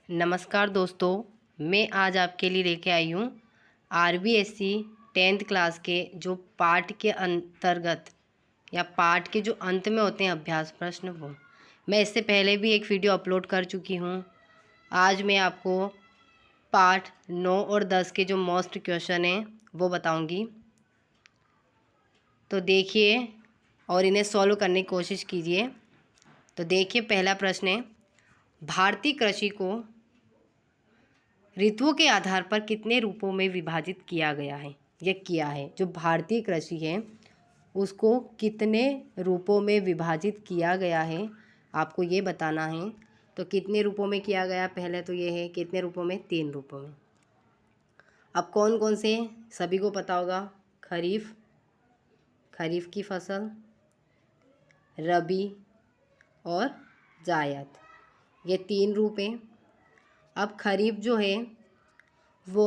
नमस्कार दोस्तों, मैं आज आपके लिए लेके आई हूँ आरबीएससी 10th क्लास के जो पाठ के अंतर्गत या पाठ के जो अंत में होते हैं अभ्यास प्रश्न वो। मैं इससे पहले भी एक वीडियो अपलोड कर चुकी हूँ। आज मैं आपको पाठ 9 और 10 के जो मोस्ट क्वेश्चन हैं वो बताऊँगी। तो देखिए और इन्हें सॉल्व करने की कोशिश कीजिए। तो देखिए, पहला प्रश्न है, भारतीय कृषि को ऋतुओं के आधार पर कितने रूपों में विभाजित किया गया है? यह किया है जो भारतीय कृषि है उसको कितने रूपों में विभाजित किया गया है, आपको ये बताना है। तो कितने रूपों में किया गया, पहले तो ये है कितने रूपों में, 3 रूपों में। अब कौन कौन से, सभी को पता होगा, खरीफ, खरीफ की फसल, रबी और जायद, ये 3 रूप हैं। अब खरीफ जो है वो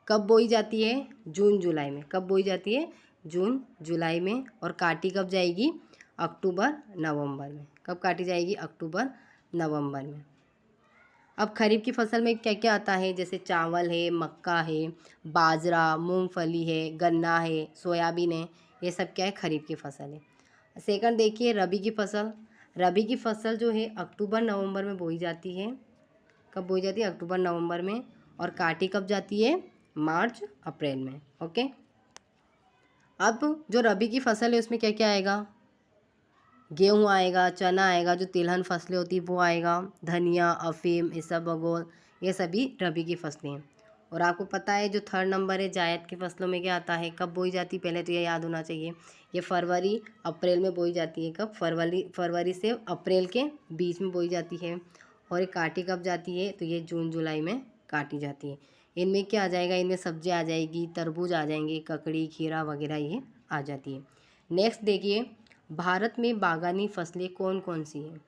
कब बोई जाती है? जून जुलाई में। कब बोई जाती है? जून जुलाई में। और काटी कब जाएगी? अक्टूबर नवंबर में। कब काटी जाएगी? अक्टूबर नवंबर में। अब खरीफ की फसल में क्या क्या आता है? जैसे चावल है, मक्का है, बाजरा, मूंगफली है, गन्ना है, सोयाबीन है, ये सब क्या है? खरीफ की फसल है। सेकंड देखिए, रबी की फसल। रबी की फसल जो है अक्टूबर नवंबर में बोई जाती है। कब बोई जाती है? अक्टूबर नवंबर में। और काटी कब जाती है? मार्च अप्रैल में। ओके। अब जो रबी की फसल है उसमें क्या क्या आएगा? गेहूँ आएगा, चना आएगा, जो तिलहन फसलें होती है वो आएगा, धनिया, अफीम, इसबगोल, ये सभी रबी की फसलें हैं। और आपको पता है जो 3rd नंबर है जायद की फसलों में क्या आता है? कब बोई जाती है? पहले तो ये याद होना चाहिए। ये फरवरी अप्रैल में बोई जाती है। कब? फरवरी से अप्रैल के बीच में बोई जाती है। और ये काटी कब जाती है? तो ये जून जुलाई में काटी जाती है। इनमें क्या आ जाएगा? इनमें सब्जी आ जाएगी, तरबूज आ जाएंगे, ककड़ी, खीरा वगैरह ये आ जाती है। नेक्स्ट देखिए, भारत में बागानी फसलें कौन कौन सी हैं?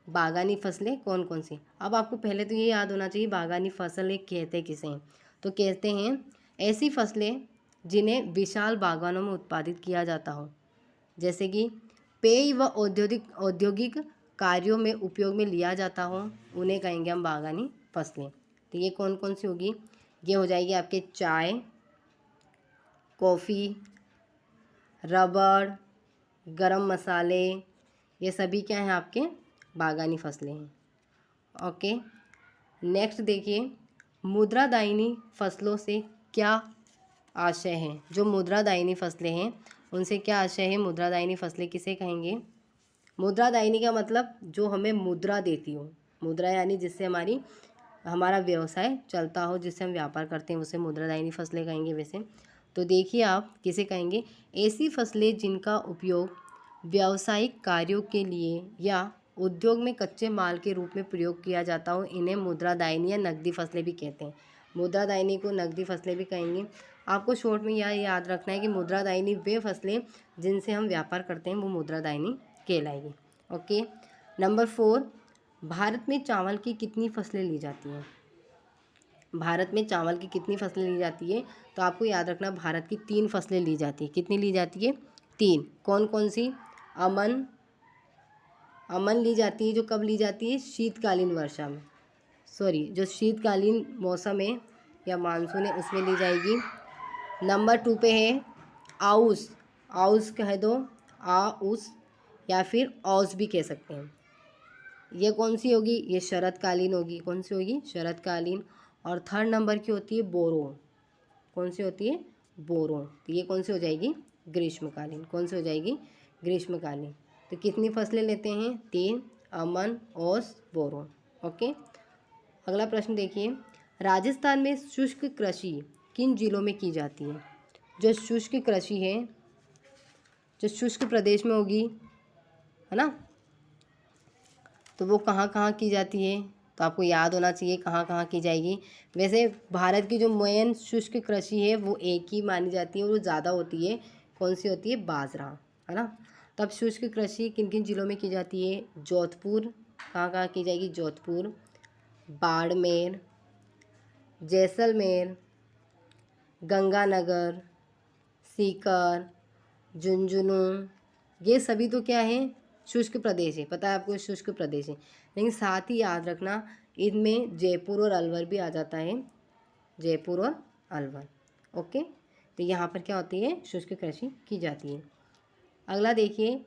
बागानी फसलें कौन कौन सी? अब आपको पहले तो ये याद होना चाहिए बागानी फसलें कहते किसे हैं। तो कहते हैं ऐसी फसलें जिन्हें विशाल बागानों में उत्पादित किया जाता हो, जैसे कि पेय व औद्योगिक कार्यों में उपयोग में लिया जाता हो, उन्हें कहेंगे हम बागानी फसलें। तो ये कौन कौन सी होगी? ये हो जाएगी आपके चाय, कॉफ़ी, रबड़, गरम मसाले, ये सभी क्या हैं? आपके बागानी फसलें हैं। ओके। नेक्स्ट देखिए, मुद्रादायिनी फसलों से क्या आशय है? जो मुद्रादायिनी फसलें हैं उनसे क्या आशय है? मुद्रादायिनी फसलें किसे कहेंगे? मुद्रादायिनी का मतलब जो हमें मुद्रा देती हो। मुद्रा यानी जिससे हमारा व्यवसाय चलता हो, जिससे हम व्यापार करते हैं, उसे मुद्रादायिनी फसलें कहेंगे। वैसे तो देखिए आप किसे कहेंगे? ऐसी फसलें जिनका उपयोग व्यावसायिक कार्यों के लिए या उद्योग में कच्चे माल के रूप में प्रयोग किया जाता हो, इन्हें मुद्रादायिनी या नकदी फसलें भी कहते हैं। मुद्रादायिनी को नकदी फसलें भी कहेंगे। आपको शॉर्ट में यह याद रखना है कि मुद्रादायिनी वे फसलें जिनसे हम व्यापार करते हैं वो मुद्रादायिनी कहलाएगी। ओके। नंबर 4, भारत में चावल की कितनी फसलें ली जाती हैं? भारत में चावल की कितनी फसलें ली जाती है? तो आपको याद रखना, भारत की 3 फसलें ली जाती है। कितनी ली जाती है? 3। कौन कौन सी? अमन ली जाती है। जो कब ली जाती है? शीतकालीन वर्षा में, सॉरी, जो शीतकालीन मौसम है या मानसून है उसमें ली जाएगी। नंबर 2 पे है आउस, आउस कह दो, आउस, या फिर औस भी कह सकते हैं। ये कौन सी होगी? ये शरतकालीन होगी। कौन सी होगी? शरतकालीन। और 3rd नंबर की होती है बोरो। कौन सी होती है? बोरो। तो ये कौन सी हो जाएगी? ग्रीष्मकालीन। कौन सी हो जाएगी? ग्रीष्मकालीन। तो कितनी फसलें लेते हैं? 3, अमन, ओस, बोरो। ओके। अगला प्रश्न देखिए, राजस्थान में शुष्क कृषि किन जिलों में की जाती है? जो शुष्क कृषि है, जो शुष्क प्रदेश में होगी, है ना, तो वो कहाँ कहाँ की जाती है? तो आपको याद होना चाहिए कहाँ कहाँ की जाएगी। वैसे भारत की जो मेन शुष्क कृषि है वो एक ही मानी जाती है और वो ज़्यादा होती है। कौन सी होती है? बाजरा, है ना। तब शुष्क कृषि किन किन जिलों में की जाती है? जोधपुर, कहाँ कहाँ की जाएगी? जोधपुर, बाड़मेर, जैसलमेर, गंगानगर, सीकर, झुंझुनू, ये सभी तो क्या है? शुष्क प्रदेश है। पता है आपको शुष्क प्रदेश है। लेकिन साथ ही याद रखना इनमें जयपुर और अलवर भी आ जाता है, जयपुर और अलवर। ओके, तो यहाँ पर क्या होती है, शुष्क कृषि की जाती है। अगला देखिए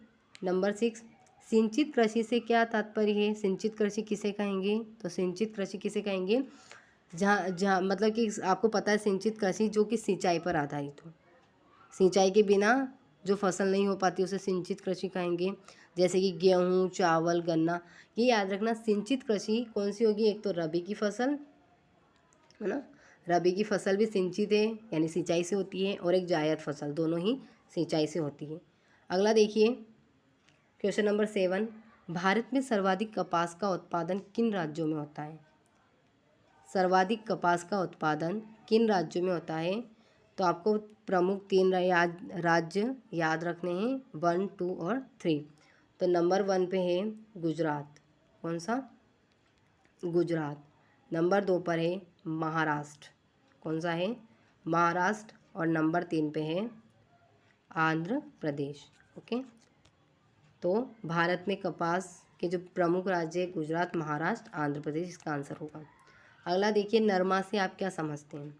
नंबर 6, सिंचित कृषि से क्या तात्पर्य है। सिंचित कृषि किसे कहेंगे, तो सिंचित कृषि किसे कहेंगे, जहाँ जहाँ मतलब कि आपको पता है सिंचित कृषि जो कि सिंचाई पर आधारित हो, सिंचाई के बिना जो फसल नहीं हो पाती उसे सिंचित कृषि कहेंगे। जैसे कि गेहूँ, चावल, गन्ना, ये याद रखना। सिंचित कृषि कौन सी होगी, एक तो रबी की फसल है ना, रबी की फसल भी सिंचित है यानी सिंचाई से होती है, और एक जायद फसल, दोनों ही सिंचाई से होती है। अगला देखिए क्वेश्चन नंबर 7, भारत में सर्वाधिक कपास का उत्पादन किन राज्यों में होता है। सर्वाधिक कपास का उत्पादन किन राज्यों में होता है, तो आपको प्रमुख 3 राज्य याद रखने हैं, 1, 2 और 3। तो नंबर 1 पे है गुजरात, कौन सा, गुजरात। नंबर 2 पर है महाराष्ट्र, कौन सा है, महाराष्ट्र। और नंबर 3 पे है आंध्र प्रदेश। ओके, तो भारत में कपास के जो प्रमुख राज्य है गुजरात, महाराष्ट्र, आंध्र प्रदेश, इसका आंसर होगा। अगला देखिए नरमा से आप क्या समझते हैं।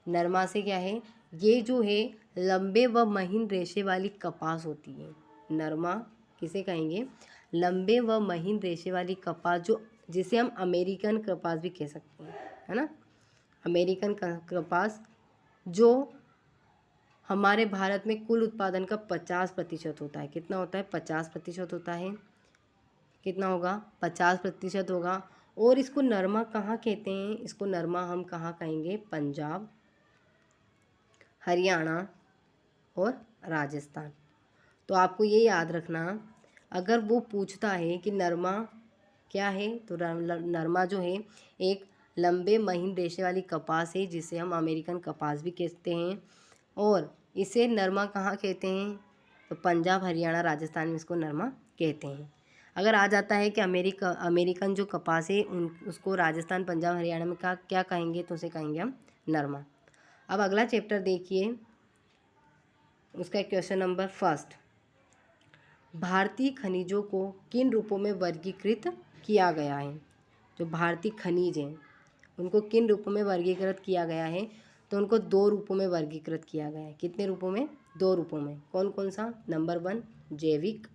नरमा से क्या है, ये जो है लंबे व महीन रेशे वाली कपास होती है। नरमा किसे कहेंगे, लंबे व महीन रेशे वाली कपास, जो जिसे हम अमेरिकन कपास भी कह सकते हैं, है ना। अमेरिकन कपास जो हमारे भारत में कुल उत्पादन का 50% होता है। कितना होता है, 50% होता है। कितना होगा, 50% होगा। और इसको नरमा कहाँ कहते हैं, इसको नरमा हम कहाँ कहेंगे, पंजाब, हरियाणा और राजस्थान। तो आपको ये याद रखना, अगर वो पूछता है कि नरमा क्या है, तो नरमा जो है एक लंबे महीन रेशे वाली कपास है, जिसे हम अमेरिकन कपास भी कहते हैं। और इसे नरमा कहाँ कहते हैं, तो पंजाब, हरियाणा, राजस्थान में इसको नरमा कहते हैं। अगर आ जाता है कि अमेरिकन जो कपास है उसको राजस्थान, पंजाब, हरियाणा में क्या कहेंगे, तो उसे कहेंगे हम नरमा। अब अगला चैप्टर देखिए, उसका क्वेश्चन नंबर 1, भारतीय खनिजों को किन रूपों में वर्गीकृत किया गया है। जो भारतीय खनिज हैं उनको किन रूपों में वर्गीकृत किया गया है, तो उनको 2 रूपों में वर्गीकृत किया गया है। कितने रूपों में, 2 रूपों में। कौन कौन सा, नंबर 1 जैविक,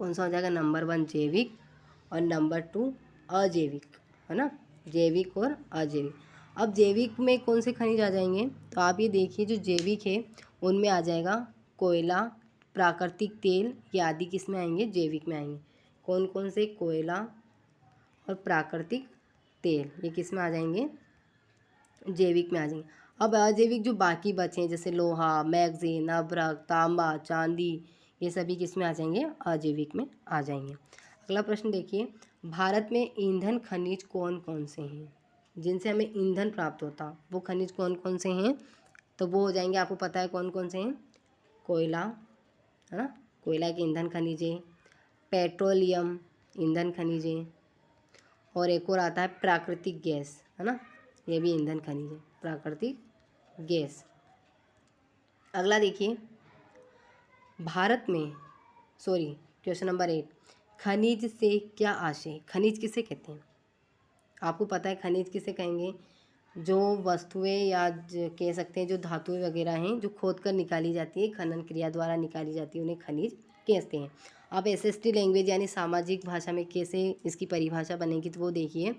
कौन सा हो जाएगा, नंबर 1 जैविक, और नंबर 2 अजैविक, है ना, जैविक और अजैविक। अब जैविक में कौन से खनिज आ जाएंगे, तो आप ये देखिए जो जैविक है उनमें आ जाएगा कोयला, प्राकृतिक तेल, ये आदि किस में आएंगे, जैविक में आएंगे। कौन कौन से, कोयला और प्राकृतिक तेल, ये किस में आ जाएंगे, जैविक में आ जाएंगे। अब अजैविक जो बाकी बचे हैं जैसे लोहा, मैग्नीज, अभ्रक, तांबा, चांदी, ये सभी किस में आ जाएंगे, अजैविक में आ जाएंगे। अगला प्रश्न देखिए, भारत में ईंधन खनिज कौन कौन से हैं, जिनसे हमें ईंधन प्राप्त होता, वो खनिज कौन कौन से हैं, तो वो हो जाएंगे, आपको पता है कौन कौन से हैं, कोयला, है ना, कोयला के ईंधन खनिज है, पेट्रोलियम ईंधन खनिज है, और एक और आता है प्राकृतिक गैस, है ना, ये भी ईंधन खनिज है, प्राकृतिक गैस। अगला देखिए, भारत में क्वेश्चन नंबर 8, खनिज से क्या आशय, खनिज किसे कहते हैं। आपको पता है खनिज किसे कहेंगे, जो वस्तुएं या कह सकते हैं जो धातुएं वगैरह हैं जो खोद कर निकाली जाती है, खनन क्रिया द्वारा निकाली जाती है, उन्हें खनिज कहते हैं। अब SST लैंग्वेज यानी सामाजिक भाषा में कैसे इसकी परिभाषा बनेगी, तो वो देखिए,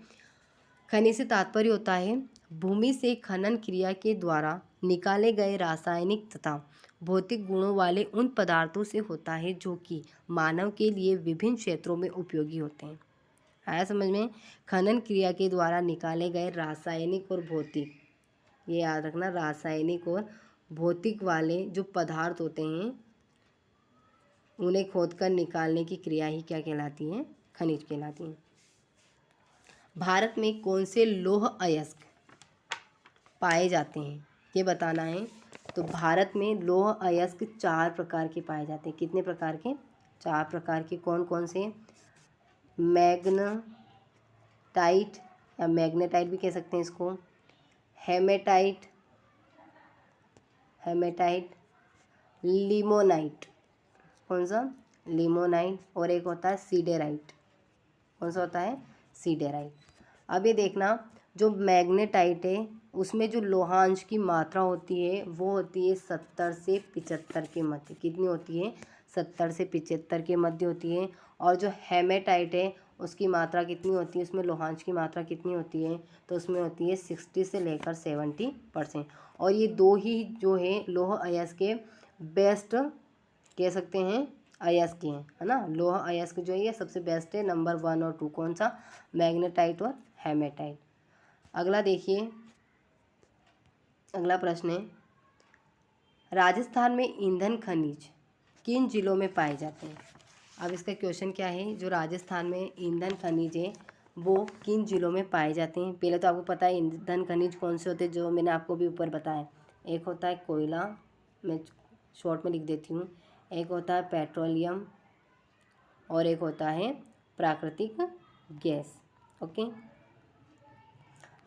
खनिज से तात्पर्य होता है भूमि से खनन क्रिया के द्वारा निकाले गए रासायनिक तथा भौतिक गुणों वाले उन पदार्थों से होता है जो कि मानव के लिए विभिन्न क्षेत्रों में उपयोगी होते हैं। आया समझ में, खनन क्रिया के द्वारा निकाले गए रासायनिक और भौतिक, ये याद रखना, रासायनिक और भौतिक वाले जो पदार्थ होते हैं उन्हें खोदकर निकालने की क्रिया ही क्या कहलाती है, खनिज कहलाती है। भारत में कौन से लौह अयस्क पाए जाते हैं, ये बताना है। तो भारत में लौह अयस्क 4 प्रकार के पाए जाते हैं। कितने प्रकार के, 4 प्रकार के। कौन कौन से, मैग्नेटाइट या मैग्नेटाइट भी कह सकते हैं इसको, हेमेटाइट, लिमोनाइट, कौन सा, लिमोनाइट, और एक होता है सीडेराइट। कौन सा होता है, सीडेराइट। अब ये देखना, जो मैग्नेटाइट है उसमें जो लोहांश की मात्रा होती है वो होती है 70 से 75 के मध्य। कितनी होती है? 70 से 75 के मध्य होती है। और जो हेमेटाइट है उसकी मात्रा कितनी होती है, उसमें लोहांश की मात्रा कितनी होती है? तो उसमें होती है 60 से लेकर 70%। और ये दो ही जो है लौह अयस्क बेस्ट कह सकते हैं अयस्क हैं, है ना। लौह अयस्क जो है ये सबसे बेस्ट है, नंबर 1 और 2 कौन सा? मैग्नेटाइट और हेमेटाइट। अगला देखिए, अगला प्रश्न है, राजस्थान में ईंधन खनिज किन जिलों में पाए जाते हैं? अब इसका क्वेश्चन क्या है, जो राजस्थान में ईंधन खनिज है वो किन जिलों में पाए जाते हैं? पहले तो आपको पता है ईंधन खनिज कौन से होते हैं, जो मैंने आपको भी ऊपर बताया। एक होता है कोयला, मैं शॉर्ट में लिख देती हूँ, एक होता है पेट्रोलियम और एक होता है प्राकृतिक गैस। ओके,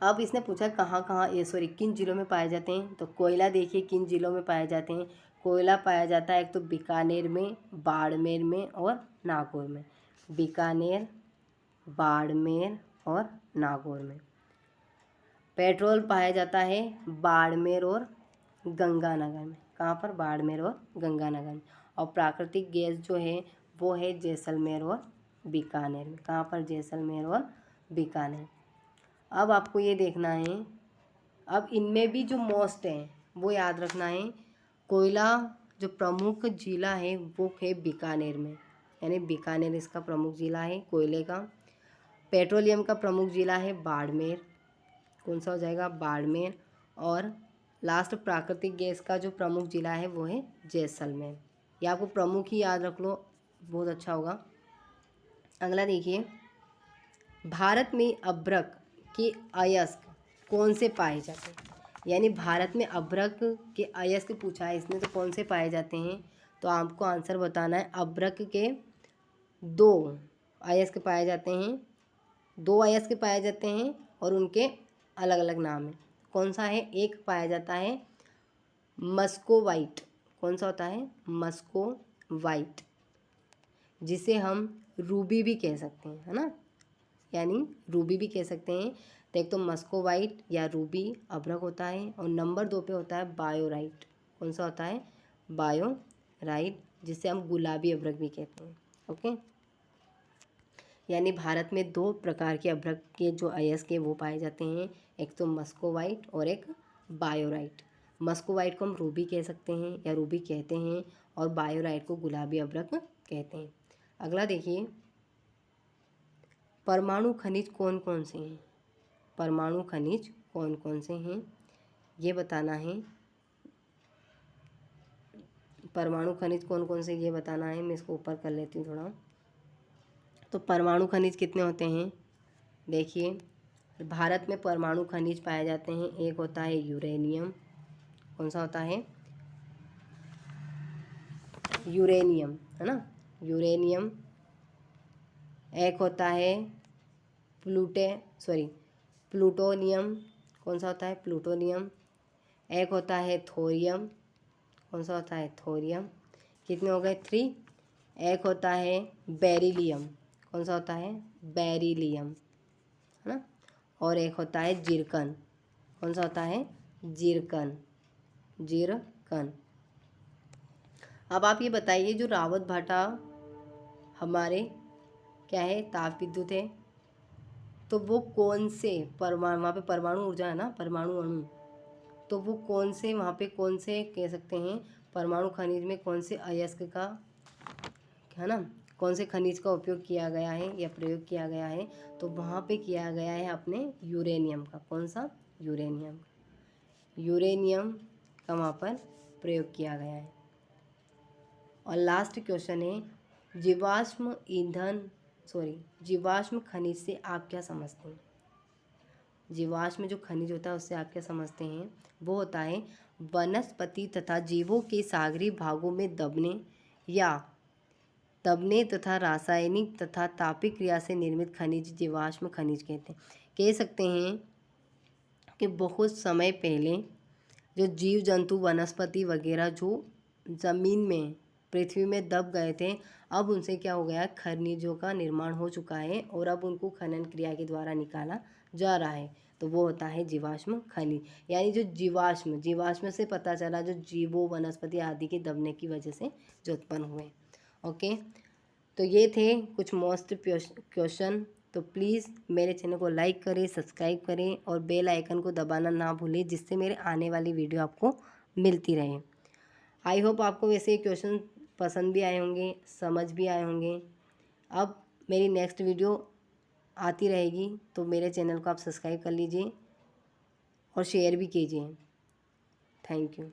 अब इसने पूछा कहाँ कहाँ ये सॉरी किन जिलों में पाए जाते हैं। तो कोयला देखिए किन जिलों में पाए जाते हैं। कोयला पाया जाता है एक तो बीकानेर में, बाड़मेर में और नागौर में। बीकानेर, बाड़मेर और नागौर में। पेट्रोल पाया जाता है बाड़मेर और गंगानगर में। कहाँ पर? बाड़मेर और गंगानगर में। और प्राकृतिक गैस जो है वो है जैसलमेर और बीकानेर में। कहाँ पर? जैसलमेर और बीकानेर। अब आपको ये देखना है, अब इनमें भी जो मोस्ट है वो याद रखना है। कोयला जो प्रमुख जिला है वो है बीकानेर में, यानी बीकानेर इसका प्रमुख जिला है कोयले का। पेट्रोलियम का प्रमुख जिला है बाड़मेर, कौन सा हो जाएगा? बाड़मेर। और लास्ट प्राकृतिक गैस का जो प्रमुख जिला है वो है जैसलमेर। ये आपको प्रमुख ही याद रख लो, बहुत अच्छा होगा। अगला देखिए, भारत में अभ्रक के अयस्क कौन से पाए जाते हैं? यानी भारत में अभ्रक के अयस्क पूछा है इसने, तो कौन से पाए जाते हैं? तो आपको आंसर बताना है। अभ्रक के 2 अयस्क पाए जाते हैं, 2 अयस्क पाए जाते हैं और उनके अलग अलग नाम हैं। कौन सा है? एक पाया जाता है मस्कोवाइट। कौन सा होता है? मस्कोवाइट, जिसे हम रूबी भी कह सकते हैं, है ना, यानी रूबी भी कह सकते हैं। तो एक तो मस्कोवाइट या रूबी अभ्रक होता है, और नंबर 2 पे होता है बायोराइट। कौन सा होता है? बायोराइट, जिसे हम गुलाबी अभ्रक भी कहते हैं। ओके, यानी भारत में 2 प्रकार के अभ्रक के जो अयस्क है वो पाए जाते हैं, एक तो मस्कोवाइट और एक बायोराइट। मस्कोवाइट को हम रूबी कह सकते हैं या रूबी कहते हैं, और बायोराइट को गुलाबी अभ्रक कहते हैं। अगला देखिए, परमाणु खनिज कौन कौन से हैं? परमाणु खनिज कौन कौन से हैं ये बताना है। परमाणु खनिज कौन कौन से ये बताना है। मैं इसको ऊपर कर लेती हूँ थोड़ा। तो परमाणु खनिज कितने होते हैं? देखिए, भारत में परमाणु खनिज पाए जाते हैं। एक होता है यूरेनियम। कौन सा होता है? यूरेनियम, है ना, यूरेनियम। एक होता है प्लूटोनियम। कौन सा होता है? प्लूटोनियम। एक होता है थोरियम। कौन सा होता है? थोरियम। कितने हो गए? 3। एक होता है बेरिलियम। कौन सा होता है? बेरिलियम, है ना। और एक होता है जिरकन। कौन सा होता है? जिरकन, जिरकन। अब आप ये बताइए, जो रावत भाटा हमारे क्या है? ताप विद्युत है, तो वो कौन से परमाणु, वहाँ पे परमाणु ऊर्जा है ना, परमाणु अणु, तो वो कौन से वहाँ पे कौन से कह सकते हैं परमाणु खनिज में कौन से अयस्क का, है ना, कौन से खनिज का उपयोग किया गया है या प्रयोग किया गया है? तो वहाँ पे किया गया है अपने यूरेनियम का। कौन सा? यूरेनियम। यूरेनियम का वहाँ पर प्रयोग किया गया है। और लास्ट क्वेश्चन है, जीवाश्म खनिज से आप क्या समझते हैं? जीवाश्म जो खनिज होता है उससे आप क्या समझते हैं? वो होता है वनस्पति तथा जीवों के सागरी भागों में दबने तथा रासायनिक तथा तापिक क्रिया से निर्मित खनिज जीवाश्म खनिज कहते हैं। कह सकते हैं कि बहुत समय पहले जो जीव जंतु वनस्पति वगैरह जो ज़मीन में पृथ्वी में दब गए थे, अब उनसे क्या हो गया, खनिजों का निर्माण हो चुका है और अब उनको खनन क्रिया के द्वारा निकाला जा रहा है। तो वो होता है जीवाश्म खनिज, यानी जो जीवाश्म से पता चला जो जीवों वनस्पति आदि के दबने की वजह से जो उत्पन्न हुए। ओके, तो ये थे कुछ मोस्ट क्वेश्चन। तो प्लीज़ मेरे चैनल को लाइक करें, सब्सक्राइब करें और बेल आइकन को दबाना ना भूलें, जिससे मेरे आने वाली वीडियो आपको मिलती रहे। आई होप आपको वैसे क्वेश्चन पसंद भी आए होंगे, समझ भी आए होंगे। अब मेरी नेक्स्ट वीडियो आती रहेगी, तो मेरे चैनल को आप सब्सक्राइब कर लीजिए और शेयर भी कीजिए। Thank you.